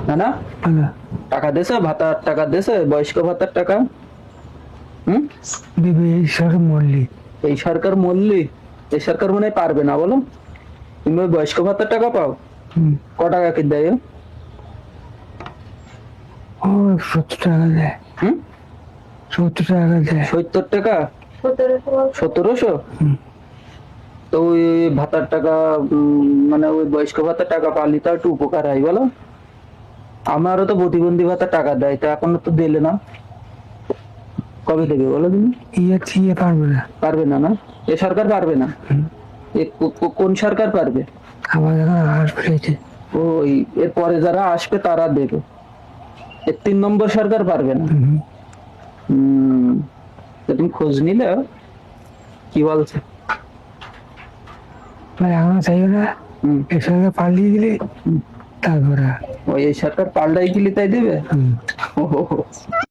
না না, না টাকা দিয়েছে, ভাতার টাকা দিয়েছে, বয়স্ক ভাতার টাকা? হুম, দিবে এই সরকার মরলি। এই সরকার মরলি, এই সরকার মনে হয় পারবে না বলো। তুমি ওই বয়স্ক ভাতার টাকা পাও? হুম, ক টাকা কি দেয়? ও 70 টাকা দেয়, হুম, 70 টাকা দেয়। 70 টাকা? 1700? হুম, তো ওই ভাতার টাকা, মানে ওই বয়স্ক ভাতার টাকা পালি তো একটু উপকার হয় বলো। আমারও তো প্রতিবন্ধী ভাতার টাকা দেয়, তো এখনো তো দিলে না। কবে দেবে বলো তুমি? ইয়ে পারবে না। পারবে না না, এ সরকার পারবে না। হুম, কোন সরকার পারবে? আবার এখন হাঁস ফেলেছে। ওই এর পরে যারা আসবে তারা দেবে, এর 3 নম্বর সরকার পারবে না। হুম, হম, তুমি খোঁজ নিলে কি বলছে? মানে এখনো চাইবে না, হম, এই সরকার পাল্টিয়ে দিলে তারপরে। ওই এই সরকার পাল্টাই দিলে তাই দেবে। হুম। ও